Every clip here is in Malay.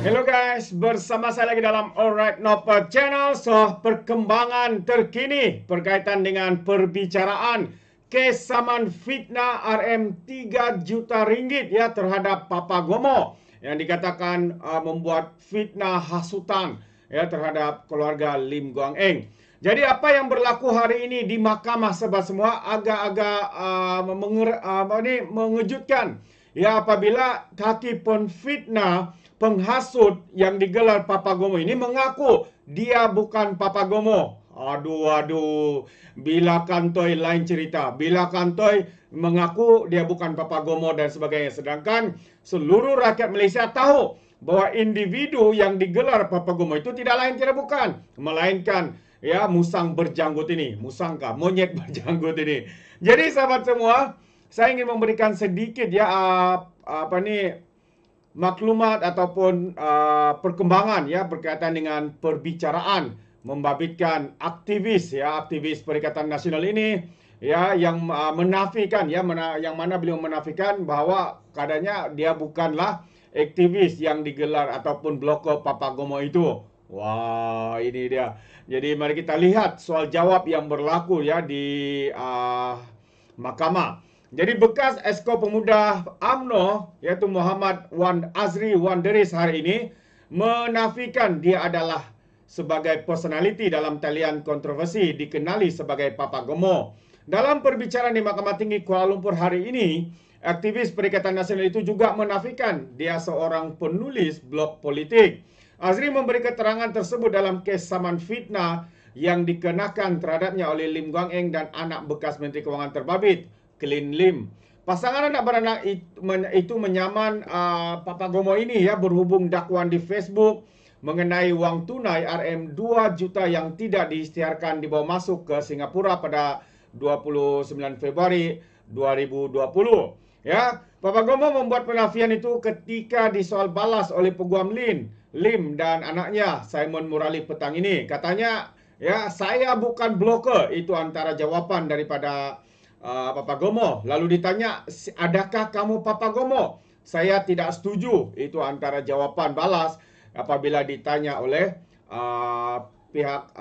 Hello guys, bersama saya lagi dalam Alright Noper Channel. Perkembangan terkini berkaitan dengan perbicaraan kes saman fitnah RM3 juta ringgit ya terhadap Papa Gomo yang dikatakan membuat fitnah hasutan ya terhadap keluarga Lim Guang Eng. Jadi apa yang berlaku hari ini di mahkamah sebab semua agak-agak mengejutkan. Ya, apabila kaki penfitnah penghasut yang digelar Papa Gomo ini mengaku dia bukan Papa Gomo. Aduh. Bila kantoi lain cerita. Bila kantoi mengaku dia bukan Papa Gomo dan sebagainya. Sedangkan seluruh rakyat Malaysia tahu bahwa individu yang digelar Papa Gomo itu tidak lain tidak bukan. Melainkan ya musang berjanggut ini. Musangka, monyet berjanggut ini. Jadi sahabat semua, saya ingin memberikan sedikit ya maklumat ataupun perkembangan ya berkaitan dengan perbicaraan membabitkan aktivis Perikatan Nasional ini ya yang menafikan yang mana beliau menafikan bahwa katanya dia bukanlah aktivis yang digelar ataupun blokor Papa Gomo itu. Wah, ini dia. Jadi mari kita lihat soal jawab yang berlaku ya di mahkamah. Jadi bekas Esko Pemuda UMNO yaitu Muhammad Wan Azri Wanderis hari ini menafikan dia adalah sebagai personality dalam talian kontroversi dikenali sebagai Papa Gomo. Dalam perbicaraan di Mahkamah Tinggi Kuala Lumpur hari ini, aktivis Perikatan Nasional itu juga menafikan dia seorang penulis blog politik. Azri memberi keterangan tersebut dalam kes saman fitnah yang dikenakan terhadapnya oleh Lim Guang Eng dan anak bekas Menteri Kewangan terbabit, Klin Lim. Pasangan anak beranak itu menyaman Papa Gomo ini ya berhubung dakwaan di Facebook mengenai wang tunai RM2 juta yang tidak diisytiharkan dibawa masuk ke Singapura pada 29 Februari 2020. Ya, Papa Gomo membuat penafian itu ketika disoal balas oleh Peguam Lim dan anaknya Simon Murali petang ini. Katanya, ya saya bukan blokor. Itu antara jawaban daripada Papa Gomo. Lalu ditanya, adakah kamu Papa Gomo? Saya tidak setuju. Itu antara jawaban balas apabila ditanya oleh pihak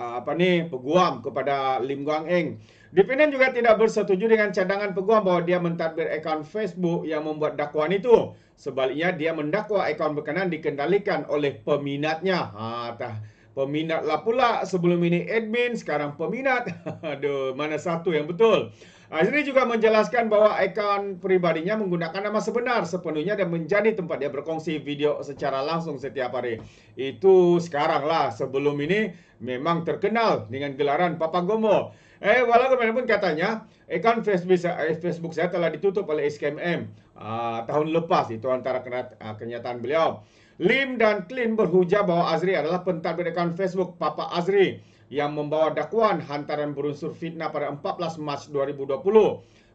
peguam kepada Lim Guang Eng. Defendant juga tidak bersetuju dengan cadangan peguam bahwa dia mentadbir akaun Facebook yang membuat dakwaan itu. Sebaliknya dia mendakwa akaun berkenaan dikendalikan oleh peminatnya. Peminatlah pula, sebelum ini admin, sekarang peminat. Aduh, mana satu yang betul? Azri juga menjelaskan bahwa akaun pribadinya menggunakan nama sebenar sepenuhnya dan menjadi tempat dia berkongsi video secara langsung setiap hari. Itu sekarang lah, sebelum ini memang terkenal dengan gelaran Papa Gomo. Walaupun katanya akaun Facebook saya telah ditutup oleh SKMM tahun lepas. Itu antara kenyataan beliau. Lim dan Klin berhujah bahwa Azri adalah pentadbir akaun Facebook Papa Azri yang membawa dakwaan hantaran berunsur fitnah pada 14 Mac 2020.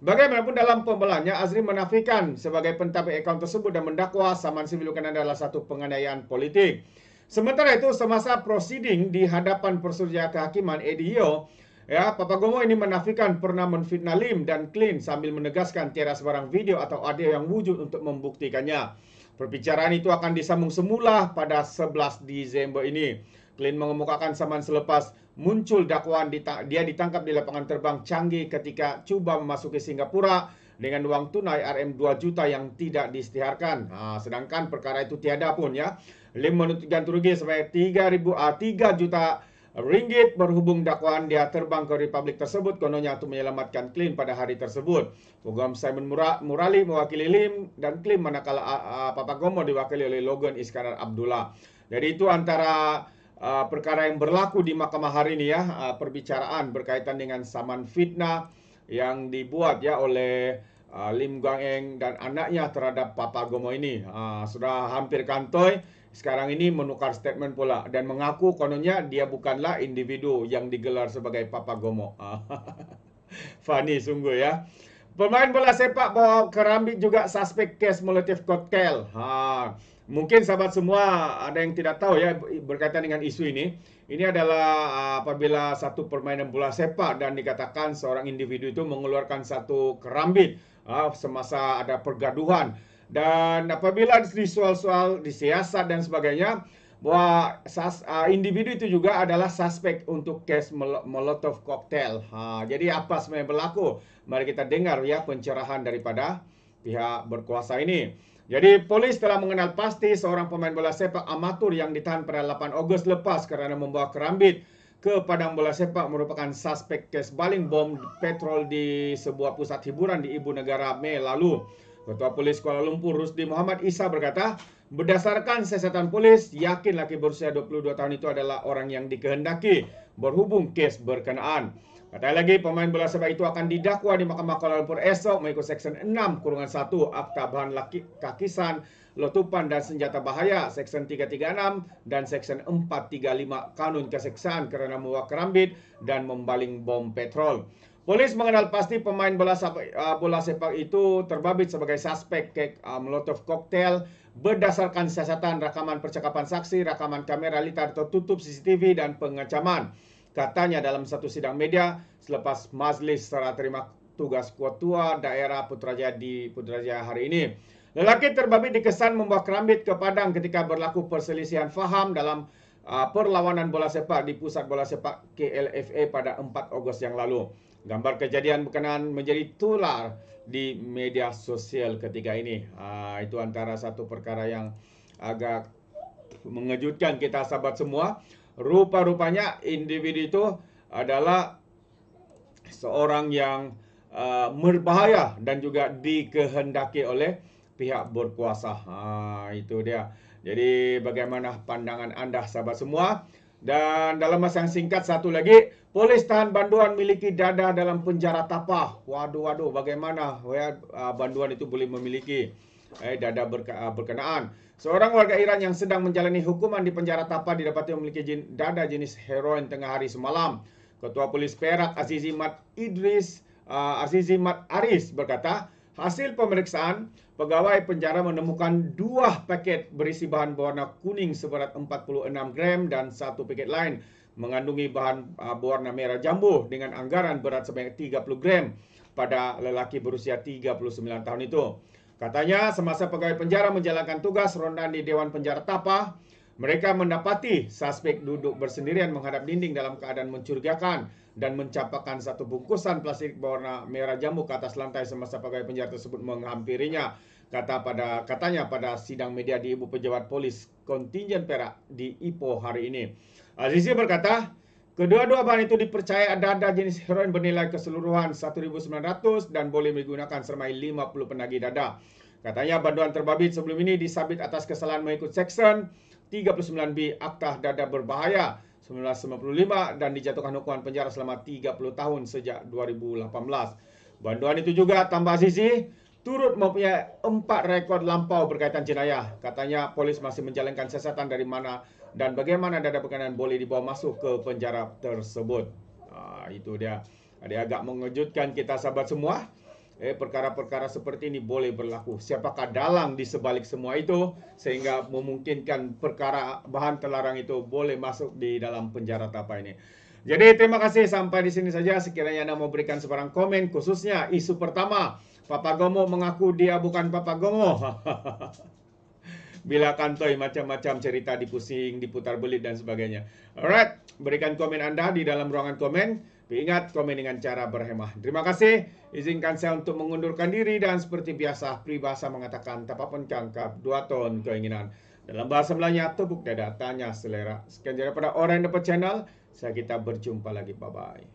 Bagaimanapun dalam pembelaannya, Azri menafikan sebagai pentadbir akaun tersebut dan mendakwa saman sivilukan adalah satu penganiayaan politik. Sementara itu, semasa prosiding di hadapan Persuruhjaya Kehakiman ADIO, ya, Papa Gomo ini menafikan pernah menfitnah Lim dan Klin sambil menegaskan tiada sebarang video atau audio yang wujud untuk membuktikannya. Perbicaraan itu akan disambung semula pada 11 Disember ini. Klin mengemukakan saman selepas muncul dakwaan dia ditangkap di lapangan terbang Changi ketika cuba memasuki Singapura dengan wang tunai RM2 juta yang tidak diisytiharkan. Sedangkan perkara itu tiada pun ya. Lim menuntut ganti rugi sebanyak 3 juta ringgit berhubung dakwaan dia terbang ke Republik tersebut kononnya untuk menyelamatkan Klin pada hari tersebut. Peguam Simon Murali mewakili Lim dan Klin manakala Papa Gomo diwakili oleh Logan Iskandar Abdullah. Jadi itu antara perkara yang berlaku di mahkamah hari ini ya, perbicaraan berkaitan dengan saman fitnah yang dibuat ya oleh Lim Guang Eng dan anaknya terhadap Papa Gomo ini. Sudah hampir kantoi. Sekarang ini menukar statement pula dan mengaku kononnya dia bukanlah individu yang digelar sebagai Papa Gomo. Funny sungguh ya. Pemain bola sepak bawa kerambit juga suspek kes Molotov cocktail. Mungkin sahabat semua ada yang tidak tahu ya berkaitan dengan isu ini. Ini adalah apabila satu permainan bola sepak dan dikatakan seorang individu itu mengeluarkan satu kerambit semasa ada pergaduhan. Dan apabila disoal-soal, disiasat dan sebagainya, bahwa individu itu juga adalah suspek untuk kes Molotov cocktail. Jadi apa sebenarnya berlaku? Mari kita dengar ya pencerahan daripada pihak berkuasa ini. Jadi polis telah mengenal pasti seorang pemain bola sepak amatur yang ditahan pada 8 Ogos lepas kerana membawa kerambit ke padang bola sepak merupakan suspek kes baling bom petrol di sebuah pusat hiburan di ibu negara Mei lalu. Ketua Polis Kuala Lumpur Rusdi Muhammad Isa berkata, berdasarkan siasatan polis, yakin laki berusia 22 tahun itu adalah orang yang dikehendaki berhubung kes berkenaan. Katanya lagi, pemain bola sepak itu akan didakwa di Mahkamah Kuala Lumpur esok mengikut Seksyen 6-1 Akta Bahan Kakisan, Letupan dan Senjata Bahaya, Seksyen 336 dan Seksyen 435 Kanun Keseksaan kerana membawa kerambit dan membaling bom petrol. Polis mengenal pasti pemain bola sepak itu terbabit sebagai suspek Molotov cocktail berdasarkan siasatan rakaman percakapan saksi, rakaman kamera litar tertutup CCTV dan pengecaman. Katanya dalam satu sidang media selepas majlis serah terima tugas Ketua Daerah Putrajaya di Putrajaya hari ini. Lelaki terbabit dikesan membawa kerambit ke padang ketika berlaku perselisihan faham dalam perlawanan bola sepak di pusat bola sepak KLFA pada 4 Ogos yang lalu. Gambar kejadian berkenaan menjadi tular di media sosial ketika ini. Itu antara satu perkara yang agak mengejutkan kita sahabat semua. Rupa-rupanya individu itu adalah seorang yang berbahaya dan juga dikehendaki oleh pihak berkuasa. Itu dia. Jadi bagaimana pandangan anda sahabat semua? Dan dalam masa yang singkat satu lagi, polis tahan banduan miliki dada dalam penjara Tapah. Waduh, bagaimana banduan itu boleh memiliki dada berkenaan. Seorang warga Iran yang sedang menjalani hukuman di penjara Tapah didapati memiliki dada jenis heroin tengah hari semalam. Ketua Polis Perak Azizi Mat Aris berkata, hasil pemeriksaan, pegawai penjara menemukan 2 paket berisi bahan berwarna kuning seberat 46 gram dan 1 paket lain mengandungi bahan berwarna merah jambu dengan anggaran berat sebanyak 30 gram pada lelaki berusia 39 tahun itu. Katanya semasa pegawai penjara menjalankan tugas ronda di Dewan Penjara Tapah, mereka mendapati suspek duduk bersendirian menghadap dinding dalam keadaan mencurigakan dan mencampakkan satu bungkusan plastik berwarna merah jambu ke atas lantai semasa pegawai penjara tersebut menghampirinya. Katanya pada sidang media di Ibu Pejabat Polis Kontingen Perak di Ipoh hari ini. Azizi berkata, kedua-dua bahan itu dipercaya dada jenis heroin bernilai keseluruhan 1.900 dan boleh digunakan sermai 50 penagih dada. Katanya banduan terbabit sebelum ini disabit atas kesalahan mengikut Seksyen 39B Akta Dada Berbahaya 1995 dan dijatuhkan hukuman penjara selama 30 tahun sejak 2018. Banduan itu juga, tambah Azizi, turut mempunyai 4 rekod lampau berkaitan jenayah. Katanya polis masih menjalankan siasatan dari mana dan bagaimana dada berkenaan boleh dibawa masuk ke penjara tersebut. Itu dia. Dia agak mengejutkan kita sahabat semua. Perkara-perkara seperti ini boleh berlaku. Siapakah dalang di sebalik semua itu sehingga memungkinkan perkara bahan terlarang itu boleh masuk di dalam penjara Tapah ini. Jadi terima kasih, sampai di sini saja. Sekiranya anda mau berikan sebarang komen khususnya isu pertama, Papa Gomo mengaku dia bukan Papa Gomo. Bila kantoi macam-macam cerita dipusing, diputar belit dan sebagainya. Alright, berikan komen anda di dalam ruangan komen. Ingat, komen dengan cara berhemah. Terima kasih. Izinkan saya untuk mengundurkan diri dan seperti biasa, peribahasa mengatakan tapapun kangkap, 2 ton keinginan. Dalam bahasa Melayunya, tepuk dada, tanya selera. Sekian daripada Orang Dapat Channel. Kita berjumpa lagi. Bye-bye.